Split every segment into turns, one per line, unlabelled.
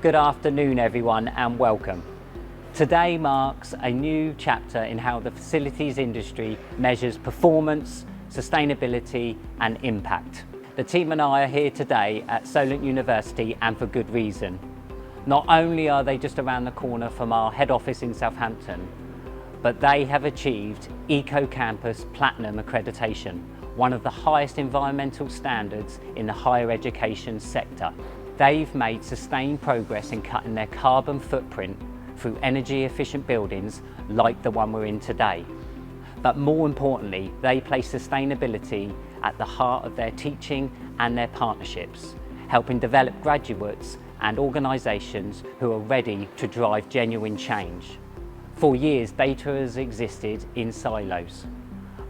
Good afternoon everyone and welcome. Today marks a new chapter in how the facilities industry measures performance, sustainability and impact. The team and I are here today at Solent University, and for good reason. Not only are they just around the corner from our head office in Southampton, but they have achieved Eco Campus Platinum accreditation, one of the highest environmental standards in the higher education sector. They've made sustained progress in cutting their carbon footprint through energy efficient buildings like the one we're in today. But more importantly, they place sustainability at the heart of their teaching and their partnerships, helping develop graduates and organisations who are ready to drive genuine change. For years, data has existed in silos,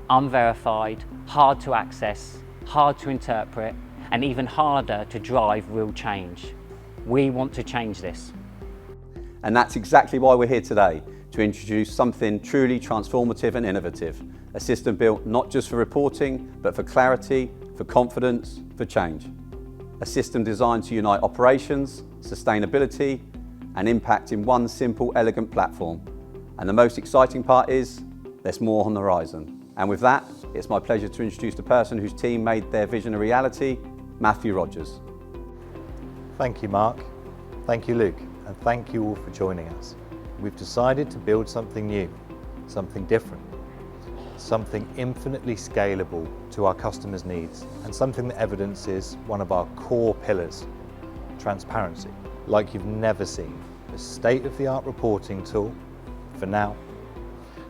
unverified, hard to access, hard to interpret, and even harder to drive real change. We want to change this.
And that's exactly why we're here today, to introduce something truly transformative and innovative. A system built not just for reporting, but for clarity, for confidence, for change. A system designed to unite operations, sustainability, and impact in one simple, elegant platform. And the most exciting part is, there's more on the horizon. And with that, it's my pleasure to introduce the person whose team made their vision a reality, Matthew Rogers.
Thank you, Mark. Thank you, Luke. And thank you all for joining us. We've decided to build something new, something different, something infinitely scalable to our customers' needs, and something that evidences one of our core pillars, transparency, like you've never seen. A state-of-the-art reporting tool, for now,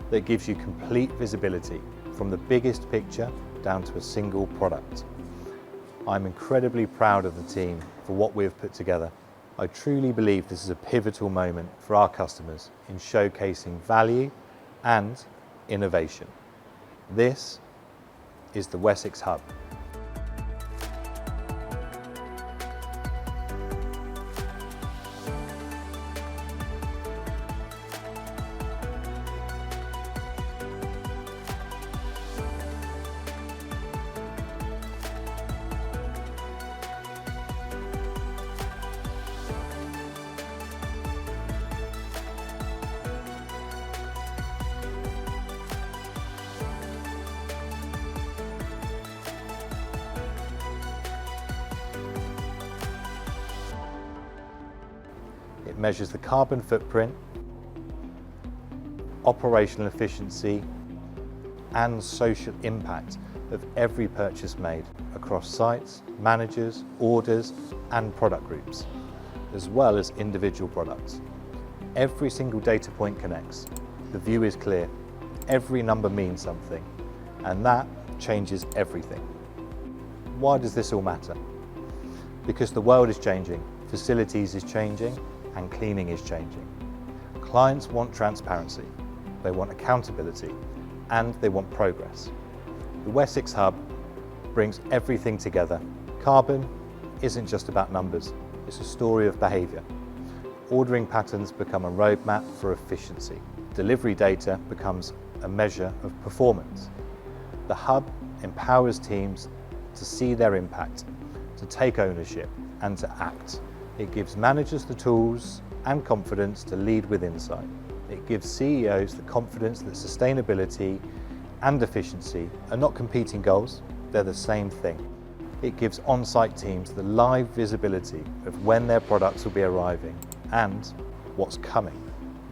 that gives you complete visibility from the biggest picture down to a single product. I'm incredibly proud of the team for what we've put together. I truly believe this is a pivotal moment for our customers in showcasing value and innovation. This is the WessexHub. It measures the carbon footprint, operational efficiency, and social impact of every purchase made across sites, managers, orders, and product groups, as well as individual products. Every single data point connects. The view is clear. Every number means something, and that changes everything. Why does this all matter? Because the world is changing, facilities is changing, and cleaning is changing. Clients want transparency, they want accountability, and they want progress. The WessexHub brings everything together. Carbon isn't just about numbers, it's a story of behaviour. Ordering patterns become a roadmap for efficiency. Delivery data becomes a measure of performance. The hub empowers teams to see their impact, to take ownership, and to act. It gives managers the tools and confidence to lead with insight. It gives CEOs the confidence that sustainability and efficiency are not competing goals, they're the same thing. It gives on-site teams the live visibility of when their products will be arriving and what's coming.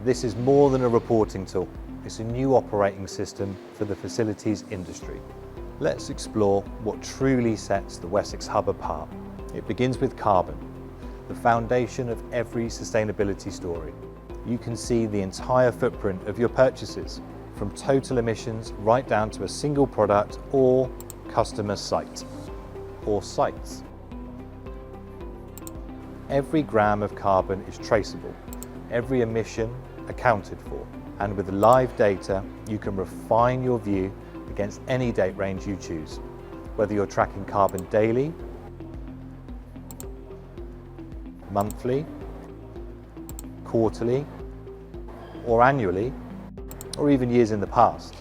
This is more than a reporting tool. It's a new operating system for the facilities industry. Let's explore what truly sets the WessexHub apart. It begins with carbon, the foundation of every sustainability story. You can see the entire footprint of your purchases, from total emissions right down to a single product or customer site, or sites. Every gram of carbon is traceable, every emission accounted for, and with live data, you can refine your view against any date range you choose, whether you're tracking carbon daily, monthly, quarterly, or annually, or even years in the past.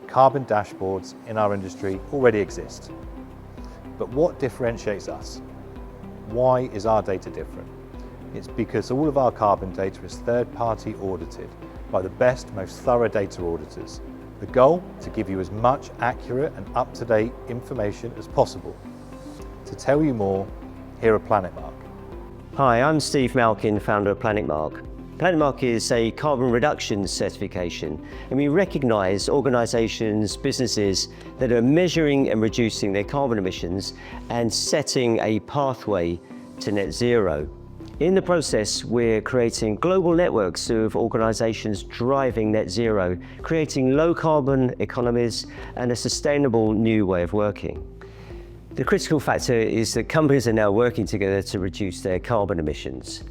Carbon dashboards in our industry already exist. But what differentiates us? Why is our data different? It's because all of our carbon data is third-party audited by the best, most thorough data auditors. The goal, to give you as much accurate and up-to-date information as possible. To tell you more, here are PlanetMark.
Hi, I'm Steve Malkin, founder of PlanetMark. PlanetMark is a carbon reduction certification, and we recognise organisations, businesses that are measuring and reducing their carbon emissions and setting a pathway to net zero. In the process, we're creating global networks of organisations driving net zero, creating low carbon economies and a sustainable new way of working. The critical factor is that companies are now working together to reduce their carbon emissions.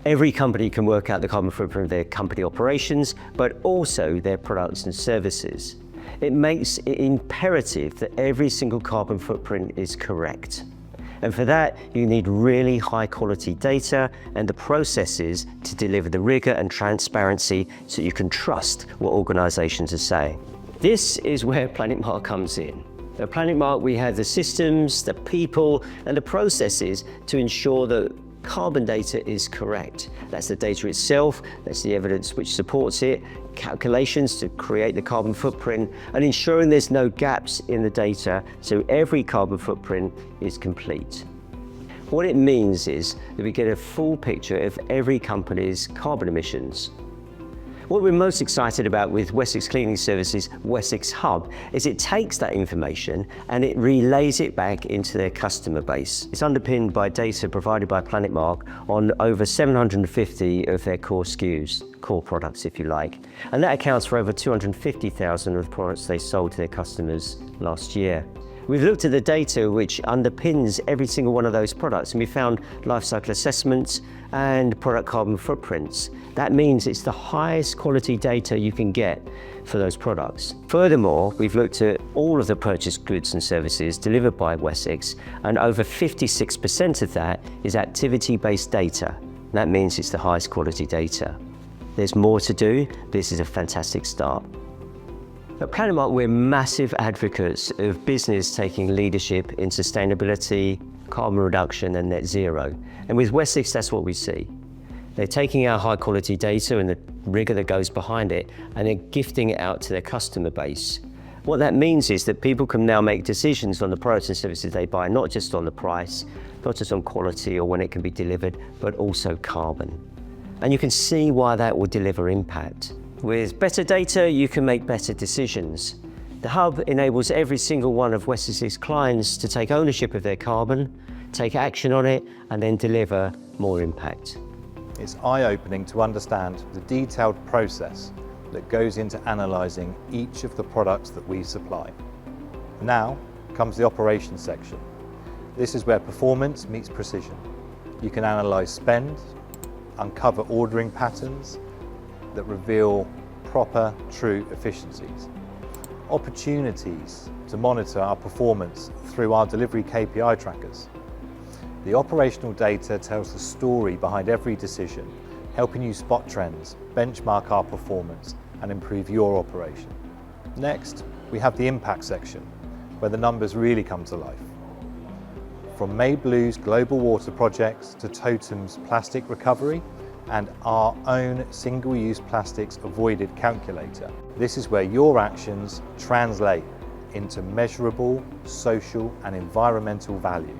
Every company can work out the carbon footprint of their company operations, but also their products and services. It makes it imperative that every single carbon footprint is correct. And for that, you need really high quality data and the processes to deliver the rigor and transparency so you can trust what organisations are saying. This is where PlanetMark comes in. At PlanetMark, we have the systems, the people, and the processes to ensure that carbon data is correct. That's the data itself, that's the evidence which supports it, calculations to create the carbon footprint, and ensuring there's no gaps in the data so every carbon footprint is complete. What it means is that we get a full picture of every company's carbon emissions. What we're most excited about with Wessex Cleaning Services WessexHub is it takes that information and it relays it back into their customer base. It's underpinned by data provided by PlanetMark on over 750 of their core SKUs, core products if you like. And that accounts for over 250,000 of the products they sold to their customers last year. We've looked at the data which underpins every single one of those products, and we found life cycle assessments and product carbon footprints. That means it's the highest quality data you can get for those products. Furthermore, we've looked at all of the purchased goods and services delivered by Wessex, and over 56% of that is activity-based data. That means it's the highest quality data. There's more to do. This is a fantastic start. At PlanetMark, we're massive advocates of business taking leadership in sustainability, carbon reduction and net zero. And with Wessex, that's what we see. They're taking our high quality data and the rigor that goes behind it, and they're gifting it out to their customer base. What that means is that people can now make decisions on the products and services they buy, not just on the price, not just on quality or when it can be delivered, but also carbon. And you can see why that will deliver impact. With better data, you can make better decisions. The Hub enables every single one of Wessex's clients to take ownership of their carbon, take action on it, and then deliver more impact.
It's eye-opening to understand the detailed process that goes into analysing each of the products that we supply. Now comes the operations section. This is where performance meets precision. You can analyse spend, uncover ordering patterns that reveal proper, true efficiencies. Opportunities to monitor our performance through our delivery KPI trackers. The operational data tells the story behind every decision, helping you spot trends, benchmark our performance, and improve your operation. Next, we have the impact section, where the numbers really come to life. From Made Blue's global water projects to Totem's plastic recovery and our own single-use plastics avoided calculator, this is where your actions translate into measurable social and environmental value.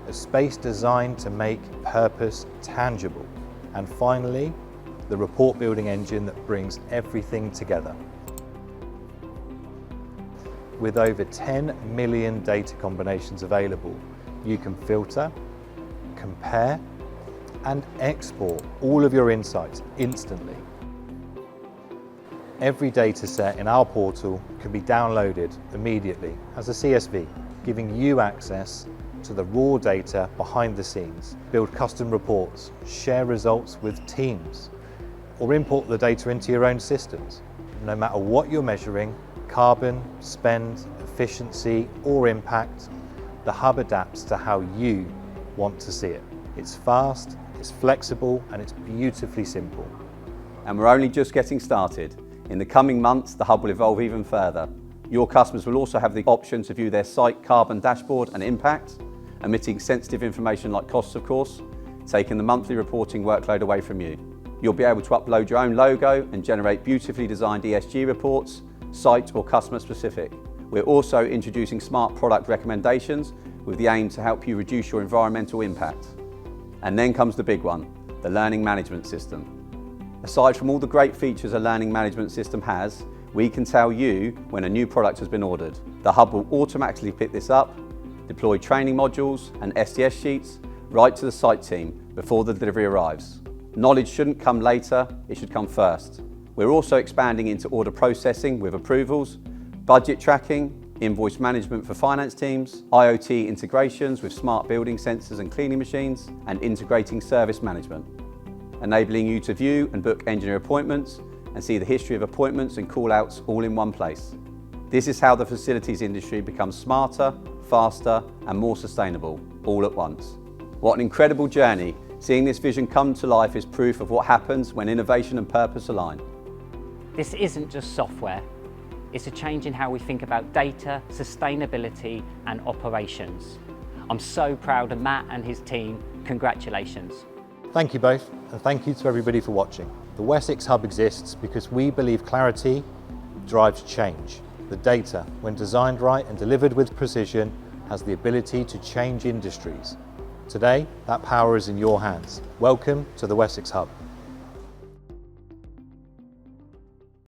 A space designed to make purpose tangible. And finally, the report building engine that brings everything together. With over 10 million data combinations available, you can filter, compare, and export all of your insights instantly. Every data set in our portal can be downloaded immediately as a CSV, giving you access to the raw data behind the scenes, build custom reports, share results with teams, or import the data into your own systems. No matter what you're measuring, carbon, spend, efficiency, or impact, the Hub adapts to how you want to see it. It's fast, it's flexible, and it's beautifully simple.
And we're only just getting started. In the coming months, the Hub will evolve even further. Your customers will also have the option to view their site carbon dashboard and impact, omitting sensitive information like costs, of course, taking the monthly reporting workload away from you. You'll be able to upload your own logo and generate beautifully designed ESG reports, site or customer specific. We're also introducing smart product recommendations with the aim to help you reduce your environmental impact. And then comes the big one, the learning management system. Aside from all the great features a learning management system has, we can tell you when a new product has been ordered. The hub will automatically pick this up, deploy training modules and SDS sheets right to the site team before the delivery arrives. Knowledge shouldn't come later, it should come first. We're also expanding into order processing with approvals, budget tracking, invoice management for finance teams, IoT integrations with smart building sensors and cleaning machines, and integrating service management, enabling you to view and book engineer appointments and see the history of appointments and call-outs all in one place. This is how the facilities industry becomes smarter, faster, and more sustainable, all at once. What an incredible journey. Seeing this vision come to life is proof of what happens when innovation and purpose align.
This isn't just software. It's a change in how we think about data, sustainability, and operations. I'm so proud of Matt and his team. Congratulations.
Thank you both, and thank you to everybody for watching. The Wessex Hub exists because we believe clarity drives change. The data, when designed right and delivered with precision, has the ability to change industries. Today, that power is in your hands. Welcome to the Wessex Hub.